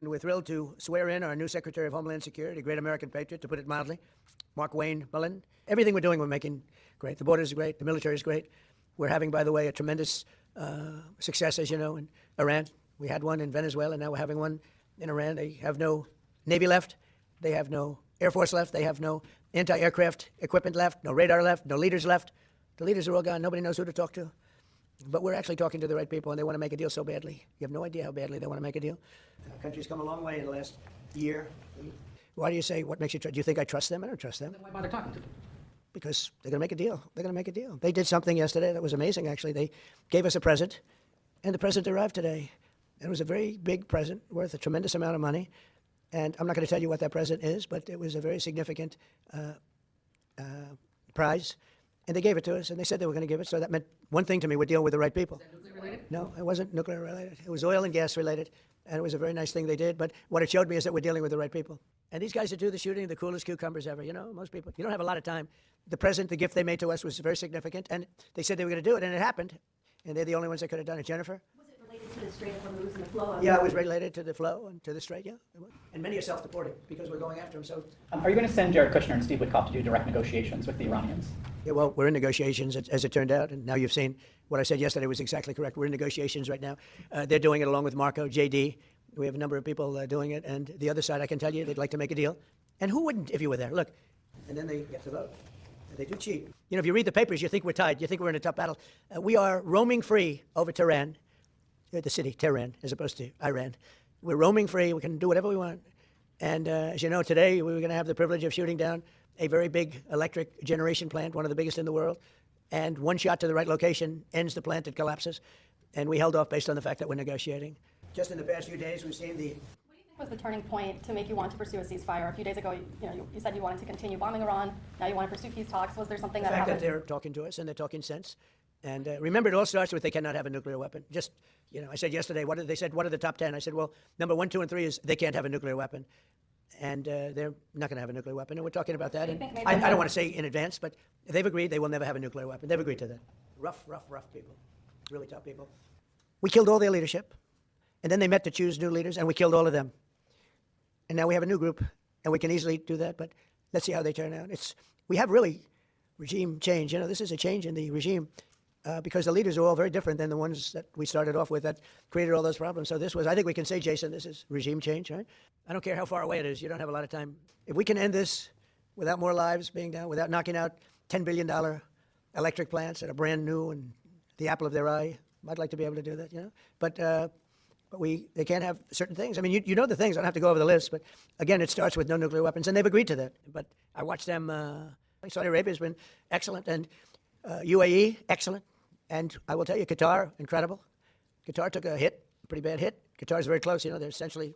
We're thrilled to swear in our new Secretary of Homeland Security, a great American patriot, to put it mildly, Mark Wayne Mullen. Everything we're doing, we're making great. The border is great. The military is great. We're having, by the way, a tremendous success, as you know, in Iran. We had one in Venezuela. Now we're having one in Iran. They have no Navy left. They have no Air Force left. They have no anti-aircraft equipment left, no radar left, no leaders left. The leaders are all gone. Nobody knows who to talk to. But we're actually talking to the right people, and they want to make a deal so badly. You have no idea how badly they want to make a deal. Our country's come a long way in the last year. Why do you say, what makes you trust? Do you think I trust them? I don't trust them. Then why bother talking to them? Because they're going to make a deal. They're going to make a deal. They did something yesterday that was amazing, actually. They gave us a present, and the present arrived today. It was a very big present worth a tremendous amount of money. And I'm not going to tell you what that present is, but it was a very significant prize. And they gave it to us, and they said they were going to give it. So that meant one thing to me: we're dealing with the right people. Is that nuclear related? No, it wasn't nuclear related. It was oil and gas related, and it was a very nice thing they did. But what it showed me is that we're dealing with the right people. And these guys that do the shooting, the coolest cucumbers ever. You know, most people, you don't have a lot of time. The present, the gift they made to us was very significant, and they said they were going to do it, and it happened. And they're the only ones that could have done it. Jennifer? Was it related to the Strait of Hormuz and the flow of... Yeah, it was related to the flow and to the Strait, yeah. And many are self-deporting because we're going after them. So, Are you going to send Jared Kushner and Steve Witkoff to do direct negotiations with the Iranians? yeah, well, we're in negotiations, as it turned out, and now you've seen what I said yesterday was exactly correct. We're in negotiations right now. They're doing it along with Marco, JD. We have a number of people doing it, and the other side, I can tell you, they'd like to make a deal. And who wouldn't if you were there? Look, and then they get to vote. And they do cheat. You know, if you read the papers, you think we're tied. You think we're in a tough battle. We are roaming free over Tehran, the city, Tehran, as opposed to Iran. We're roaming free. We can do whatever we want. And as you know, today we were going to have the privilege of shooting down a very big electric generation plant, one of the biggest in the world. And one shot to the right location ends the plant, it collapses. And we held off based on the fact that we're negotiating. Just in the past few days, we've seen the... What do you think was the turning point to make you want to pursue a ceasefire? A few days ago, you said you wanted to continue bombing Iran. Now you want to pursue peace talks. Was there something that happened? The fact that they're talking to us and they're talking sense. And remember, it all starts with they cannot have a nuclear weapon. Just, you know, I said yesterday, they said, what are the top 10? I said, well, number 1, 2, and 3 is they can't have a nuclear weapon. And they're not going to have a nuclear weapon. And we're talking about that. And I don't want to say in advance, but they've agreed they will never have a nuclear weapon. They've agreed to that. Rough people. Really tough people. We killed all their leadership. And then they met to choose new leaders, and we killed all of them. And now we have a new group, and we can easily do that. But let's see how they turn out. We have really regime change. You know, this is a change in the regime. Because the leaders are all very different than the ones that we started off with that created all those problems. So this was, I think we can say, Jason, this is regime change, right? I don't care how far away it is. You don't have a lot of time. If we can end this without more lives being down, without knocking out $10 billion electric plants that are brand new and the apple of their eye, I'd like to be able to do that, you know? But they can't have certain things. I mean, you know the things. I don't have to go over the list. But again, it starts with no nuclear weapons, and they've agreed to that. But I watched them. Saudi Arabia has been excellent, and UAE, excellent. And I will tell you, Qatar, incredible. Qatar took a hit, a pretty bad hit. Qatar is very close. You know, they're essentially,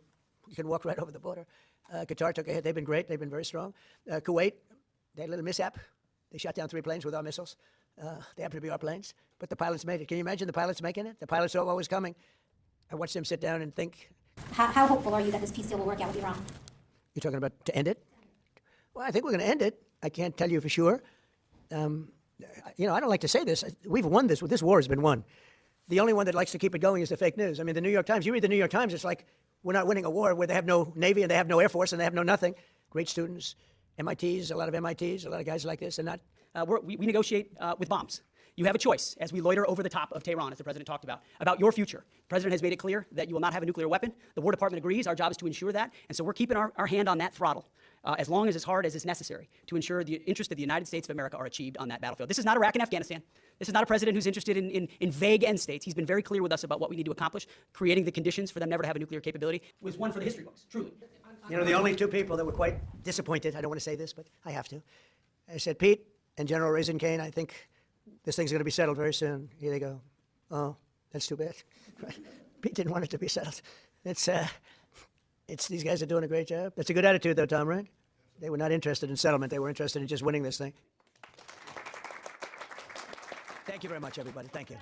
you can walk right over the border. Qatar took a hit. They've been great. They've been very strong. Kuwait, they had a little mishap. They shot down 3 planes with our missiles. They happen to be our planes. But the pilots made it. Can you imagine the pilots making it? The pilots saw what was coming. I watched them sit down and think. How hopeful are you that this peace deal will work out with Iran? You're talking about to end it? Well, I think we're going to end it. I can't tell you for sure. You know, I don't like to say this. We've won this. This war has been won. The only one that likes to keep it going is the fake news. I mean, the New York Times, you read the New York Times, it's like we're not winning a war where they have no Navy and they have no Air Force and they have no nothing. Great students, MITs, a lot of MITs, a lot of guys like this. And not. We negotiate with bombs. You have a choice as we loiter over the top of Tehran, as the president talked about your future. The president has made it clear that you will not have a nuclear weapon. The War Department agrees. Our job is to ensure that. And so we're keeping our hand on that throttle as long as hard as is necessary to ensure the interests of the United States of America are achieved on that battlefield. This is not Iraq and Afghanistan. This is not a president who's interested in vague end states. He's been very clear with us about what we need to accomplish, creating the conditions for them never to have a nuclear capability. It was one for the history books, truly. You know, the only 2 people that were quite disappointed, I don't want to say this, but I have to. I said, Pete and General Raisin Kane, I think this thing's going to be settled very soon. Here they go. Oh, that's too bad. Pete didn't want it to be settled. These guys are doing a great job. That's a good attitude, though, Tom, right? They were not interested in settlement. They were interested in just winning this thing. Thank you very much, everybody. Thank you.